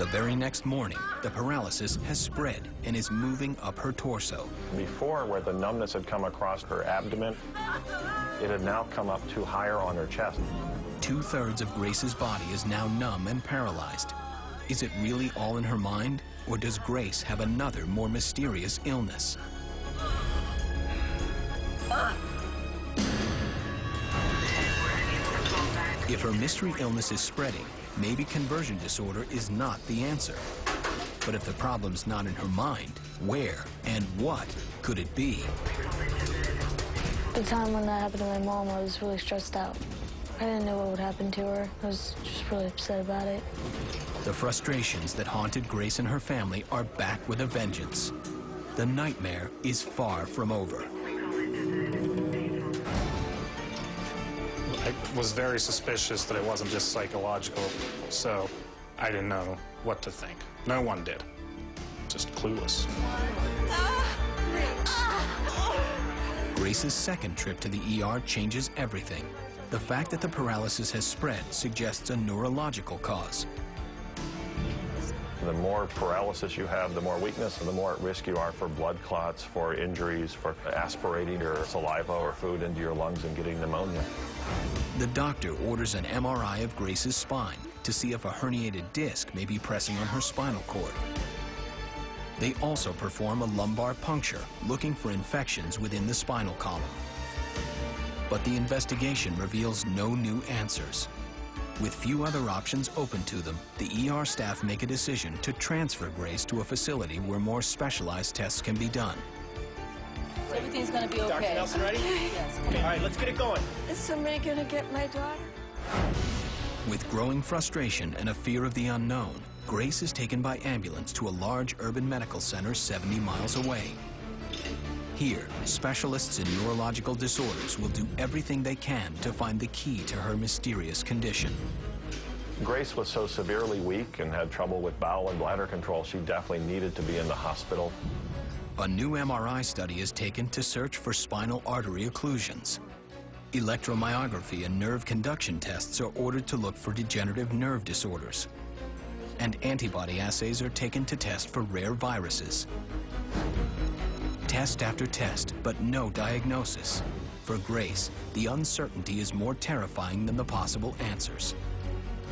The very next morning, the paralysis has spread and is moving up her torso. Before, where the numbness had come across her abdomen, it had now come up to higher on her chest. 2/3 of Grace's body is now numb and paralyzed. Is it really all in her mind, or does Grace have another, more mysterious illness? If her mystery illness is spreading, maybe conversion disorder is not the answer. But if the problem's not in her mind, where and what could it be? The time when that happened to my mom, I was really stressed out. I didn't know what would happen to her. I was just really upset about it. The frustrations that haunted Grace and her family are back with a vengeance. The nightmare is far from over. I was very suspicious that it wasn't just psychological, so I didn't know what to think. No one did. Just clueless. Grace's second trip to the ER changes everything. The fact that the paralysis has spread suggests a neurological cause. The more paralysis you have, the more weakness, and the more at risk you are for blood clots, for injuries, for aspirating your saliva or food into your lungs and getting pneumonia. The doctor orders an MRI of Grace's spine to see if a herniated disc may be pressing on her spinal cord. They also perform a lumbar puncture, looking for infections within the spinal column. But the investigation reveals no new answers. With few other options open to them, the ER staff make a decision to transfer Grace to a facility where more specialized tests can be done. So everything's going to be okay. Dr. Nelson, ready? Yes. Okay. All right, let's get it going. Is somebody going to get my daughter? With growing frustration and a fear of the unknown, Grace is taken by ambulance to a large urban medical center 70 miles away. Here, specialists in neurological disorders will do everything they can to find the key to her mysterious condition. Grace was so severely weak and had trouble with bowel and bladder control, she definitely needed to be in the hospital. A new MRI study is taken to search for spinal artery occlusions. Electromyography and nerve conduction tests are ordered to look for degenerative nerve disorders. And antibody assays are taken to test for rare viruses. Test after test, but no diagnosis. For Grace, the uncertainty is more terrifying than the possible answers.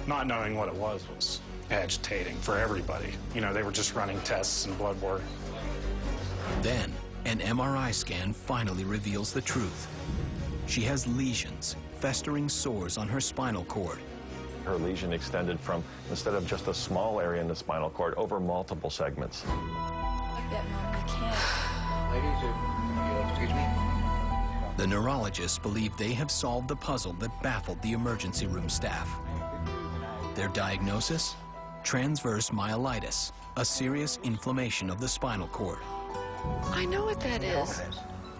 Not knowing what it was agitating for everybody. You know, they were just running tests and blood work. Then, an MRI scan finally reveals the truth. She has lesions, festering sores on her spinal cord. Her lesion extended from, instead of just a small area in the spinal cord, over multiple segments. Yeah, Mom, I can't. Ladies, excuse me. The neurologists believe they have solved the puzzle that baffled the emergency room staff. Their diagnosis? Transverse myelitis, a serious inflammation of the spinal cord. I know what that is.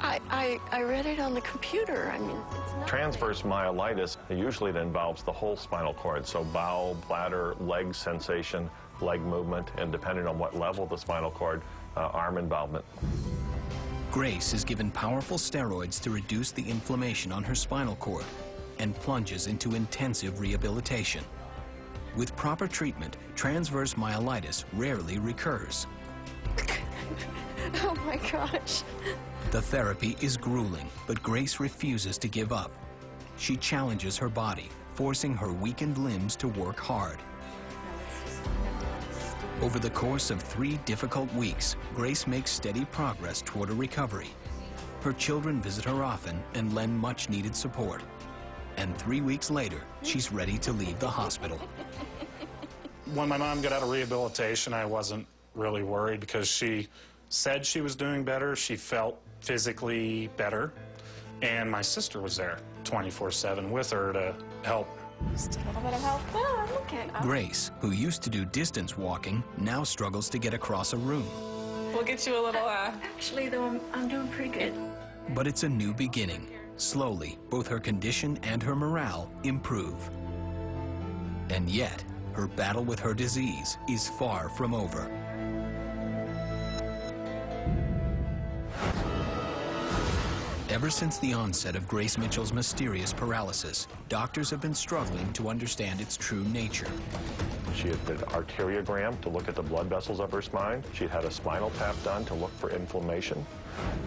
I read it on the computer. I mean, it's not Transverse myelitis, usually it involves the whole spinal cord, so bowel, bladder, leg sensation, leg movement, and depending on what level of the spinal cord, arm involvement. Grace is given powerful steroids to reduce the inflammation on her spinal cord and plunges into intensive rehabilitation. With proper treatment, transverse myelitis rarely recurs. Oh my gosh. The therapy is grueling, but Grace refuses to give up. She challenges her body, forcing her weakened limbs to work hard. Over the course of 3 difficult weeks, Grace makes steady progress toward a recovery. Her children visit her often and lend much-needed support. And 3 weeks later, she's ready to leave the hospital. When my mom got out of rehabilitation, I wasn't really worried because she said she was doing better. She felt physically better. And my sister was there 24/7 with her to help. Just a little bit of help. Oh, I'm okay. Grace, who used to do distance walking, now struggles to get across a room. We'll get you a little, Actually, though, I'm doing pretty good. But it's a new beginning. Slowly, both her condition and her morale improve. And yet, her battle with her disease is far from over. Ever since the onset of Grace Mitchell's mysterious paralysis, doctors have been struggling to understand its true nature. She had an arteriogram to look at the blood vessels of her spine. She'd had a spinal tap done to look for inflammation.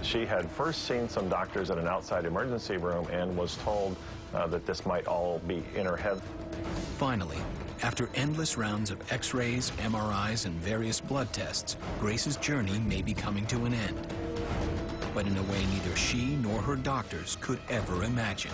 She had first seen some doctors at an outside emergency room and was told that this might all be in her head. Finally, after endless rounds of X-rays, MRIs, and various blood tests, Grace's journey may be coming to an end. But in a way neither she nor her doctors could ever imagine.